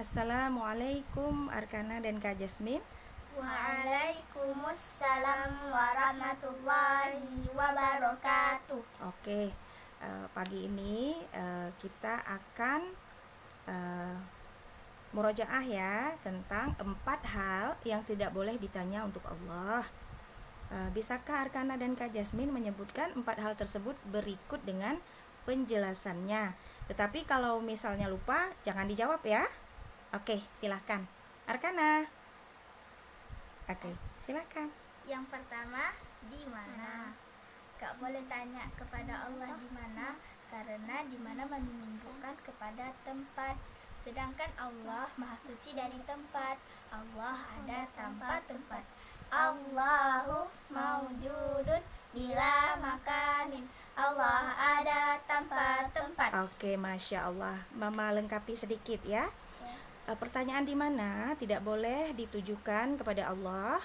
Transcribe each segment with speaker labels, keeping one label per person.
Speaker 1: Assalamualaikum Arkana dan Kak Jasmine.
Speaker 2: Waalaikumsalam warahmatullahi wabarakatuh.
Speaker 1: Oke, pagi ini kita akan murojaah ya tentang 4 hal yang tidak boleh ditanya untuk Allah. Bisakah Arkana dan Kak Jasmine menyebutkan 4 hal tersebut berikut dengan penjelasannya? Tetapi kalau misalnya lupa, jangan dijawab ya. Oke, silahkan Arkana. Oke, silakan.
Speaker 2: Yang pertama, di mana? Gak boleh tanya kepada Allah di mana, karena di mana menunjukkan kepada tempat. Sedangkan Allah Maha Suci dari tempat. Allah ada tanpa tempat. Allahu maujudun bila makanin. Allah ada tanpa tempat.
Speaker 1: Oke, Masya Allah. Mama lengkapi sedikit ya. Pertanyaan di mana tidak boleh ditujukan kepada Allah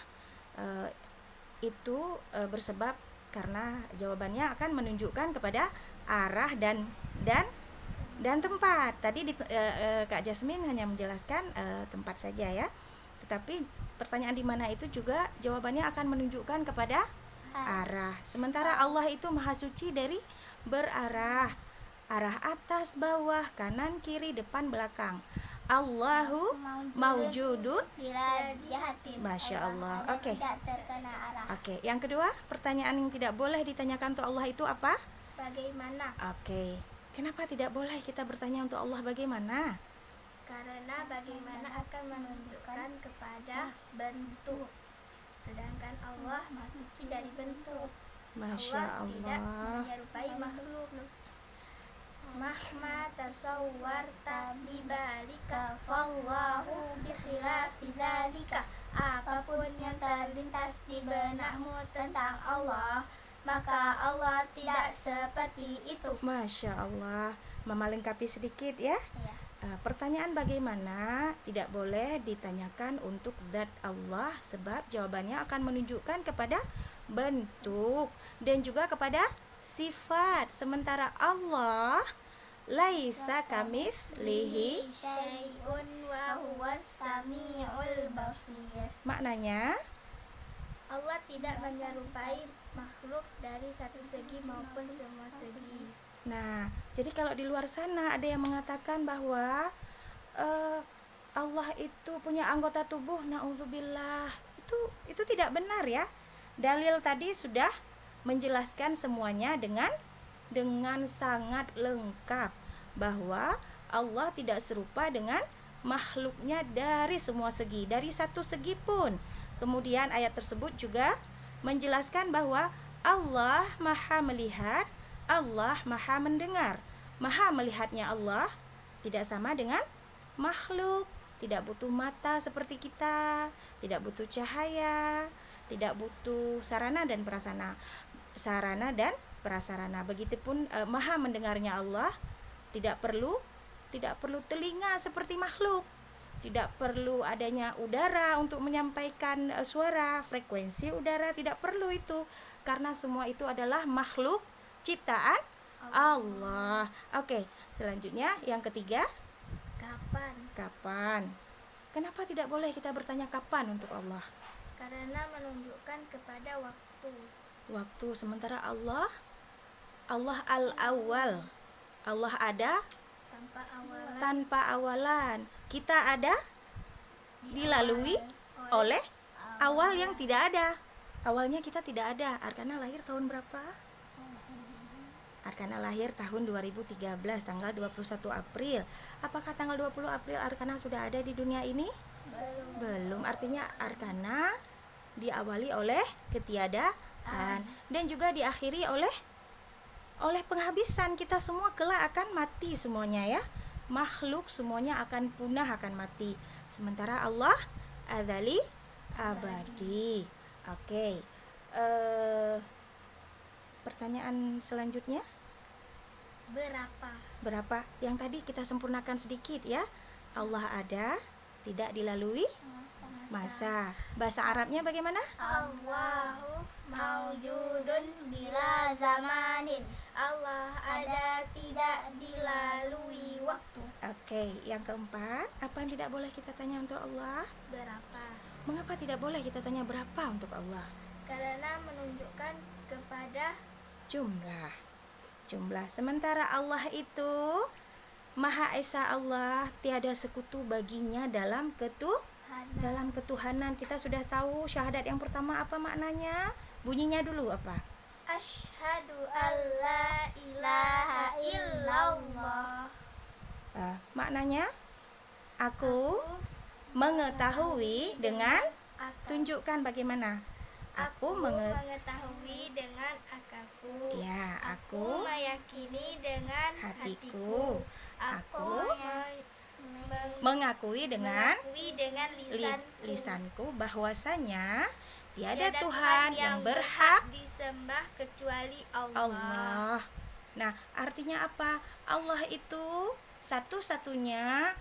Speaker 1: itu bersebab karena jawabannya akan menunjukkan kepada arah dan tempat. Tadi Kak Jasmine hanya menjelaskan tempat saja ya. Tetapi pertanyaan di mana itu juga jawabannya akan menunjukkan kepada arah. Sementara Allah itu Maha Suci dari berarah. Arah atas, bawah, kanan, kiri, depan, belakang. Allahu maujudun
Speaker 2: bila jihatin.
Speaker 1: Masya Allah. Oke.
Speaker 2: Tidak terkena arah.
Speaker 1: Oke, yang kedua, pertanyaan yang tidak boleh ditanyakan untuk Allah itu apa?
Speaker 2: Bagaimana?
Speaker 1: Oke. Kenapa tidak boleh kita bertanya untuk Allah bagaimana?
Speaker 2: Karena bagaimana akan menunjukkan kepada bentuk. Sedangkan Allah Maha Suci dari bentuk.
Speaker 1: Masya
Speaker 2: tidak
Speaker 1: Allah.
Speaker 2: menyerupai makhluk. Mahma tasawwarta bibalika fallahu bikhilafi dzalika. Apapun yang terlintas di benakmu tentang Allah, maka Allah tidak seperti itu.
Speaker 1: Masya Allah. Mama lengkapi sedikit ya.
Speaker 2: Ya.
Speaker 1: Pertanyaan bagaimana tidak boleh ditanyakan untuk zat Allah, sebab jawabannya akan menunjukkan kepada bentuk dan juga kepada sifat. Sementara Allah laisa kamitslihi.
Speaker 2: Syai'un wa huwas samiul basir.
Speaker 1: Maknanya
Speaker 2: Allah tidak menyerupai makhluk dari satu segi maupun semua segi.
Speaker 1: nah, jadi kalau di luar sana ada yang mengatakan bahwa Allah itu punya anggota tubuh, naudzubillah. Itu tidak benar ya. Dalil tadi sudah menjelaskan semuanya dengan sangat lengkap bahwa Allah tidak serupa dengan makhluknya dari semua segi, dari satu segi pun. Kemudian ayat tersebut juga menjelaskan bahwa Allah Maha melihat, Allah Maha mendengar. Maha melihatnya Allah tidak sama dengan makhluk, tidak butuh mata seperti kita, tidak butuh cahaya, tidak butuh sarana dan prasarana. Begitupun Maha mendengarnya Allah tidak perlu telinga seperti makhluk, tidak perlu adanya udara untuk menyampaikan suara, frekuensi udara tidak perlu itu, karena semua itu adalah makhluk ciptaan Allah. Oke, selanjutnya yang ketiga, kapan? Kenapa tidak boleh kita bertanya kapan untuk Allah?
Speaker 2: Karena menunjukkan kepada waktu.
Speaker 1: Sementara Allah al-awwal. Allah ada tanpa awalan. Kita ada dilalui oleh awal yang tidak ada. Awalnya kita tidak ada. Arkana lahir tahun berapa? Arkana lahir tahun 2013, tanggal 21 April. Apakah tanggal 20 April Arkana sudah ada di dunia ini? Belum. Artinya Arkana diawali oleh ketiadaan dan juga diakhiri oleh penghabisan. Kita semua kelak akan mati semuanya ya. Makhluk semuanya akan punah, akan mati. Sementara Allah adzali abadi. Oke. Pertanyaan selanjutnya, berapa? Yang tadi kita sempurnakan sedikit ya. Allah ada, tidak dilalui masa. Bahasa Arabnya bagaimana?
Speaker 2: Allahu maujudun bila zamanin. Allah ada tidak dilalui waktu.
Speaker 1: Oke, yang keempat, apa yang tidak boleh kita tanya untuk Allah?
Speaker 2: Berapa?
Speaker 1: Mengapa tidak boleh kita tanya berapa untuk Allah?
Speaker 2: Karena menunjukkan kepada
Speaker 1: Jumlah. Sementara Allah itu Maha Esa Allah, tiada sekutu baginya dalam ketuhanan. Kita sudah tahu syahadat yang pertama apa maknanya? Bunyinya dulu apa?
Speaker 2: Asyhadu alla ilaha illallah.
Speaker 1: Maknanya aku mengetahui dengan tunjukkan bagaimana? Aku
Speaker 2: mengetahui dengan akalku.
Speaker 1: Ya,
Speaker 2: Aku meyakini dengan hatiku. Aku
Speaker 1: mengakui dengan
Speaker 2: lisanku
Speaker 1: bahwasanya tiada Tuhan yang berhak
Speaker 2: disembah kecuali
Speaker 1: Allah. Nah, artinya apa? Allah itu satu-satunya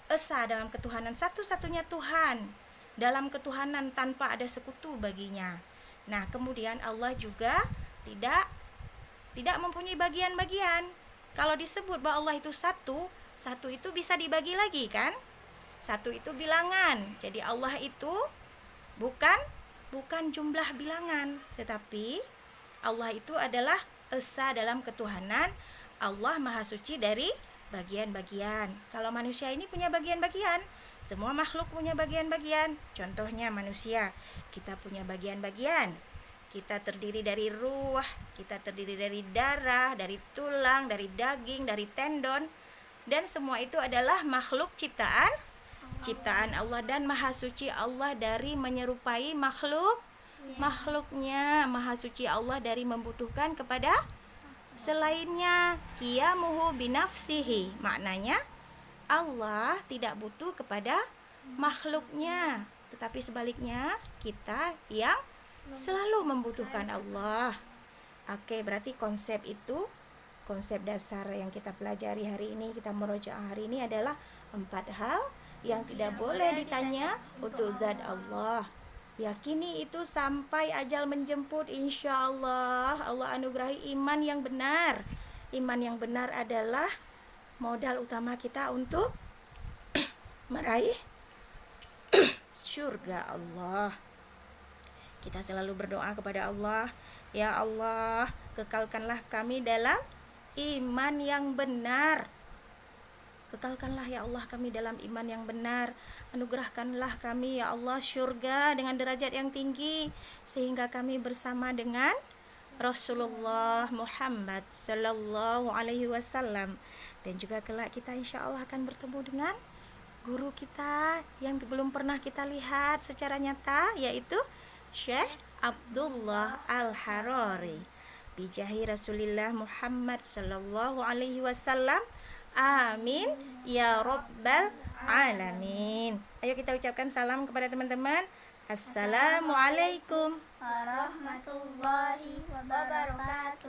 Speaker 1: esa dalam ketuhanan, satu-satunya Tuhan dalam ketuhanan tanpa ada sekutu baginya. Nah, kemudian Allah juga tidak mempunyai bagian-bagian. Kalau disebut bahwa Allah itu satu itu bisa dibagi lagi kan? Satu itu bilangan. Jadi Allah itu bukan jumlah bilangan, tetapi Allah itu adalah esa dalam ketuhanan. Allah Maha Suci dari bagian-bagian. Kalau manusia ini punya bagian-bagian, semua makhluk punya bagian-bagian. Contohnya manusia, kita punya bagian-bagian. Kita terdiri dari ruh, kita terdiri dari darah, dari tulang, dari daging, dari tendon, dan semua itu adalah makhluk ciptaan Allah, dan Maha Suci Allah dari menyerupai makhluknya. Maha Suci Allah dari membutuhkan kepada selainnya. Qiyamuhu binafsihi, maknanya Allah tidak butuh kepada makhluknya, tetapi sebaliknya kita yang selalu membutuhkan Allah. Oke, berarti konsep dasar yang kita pelajari hari ini, kita murojaah hari ini adalah 4 hal yang tidak boleh ditanya untuk zat Allah. Yakini itu sampai ajal menjemput, insya Allah Allah anugerahi iman yang benar. Iman yang benar adalah modal utama kita untuk meraih surga Allah. Kita selalu berdoa kepada Allah, ya Allah, kekalkanlah kami dalam iman yang benar. Kekalkanlah ya Allah kami dalam iman yang benar. Anugerahkanlah kami ya Allah surga dengan derajat yang tinggi, sehingga kami bersama dengan Rasulullah Muhammad sallallahu alaihi wasallam. Dan juga kelak kita insya Allah akan bertemu dengan guru kita yang belum pernah kita lihat secara nyata, yaitu Syekh Abdullah Al-Harari. Bijahi Rasulillah Muhammad sallallahu alaihi wasallam. Amin ya rabbal alamin. Ayo kita ucapkan salam kepada teman-teman. Assalamualaikum
Speaker 2: warahmatullahi wabarakatuh.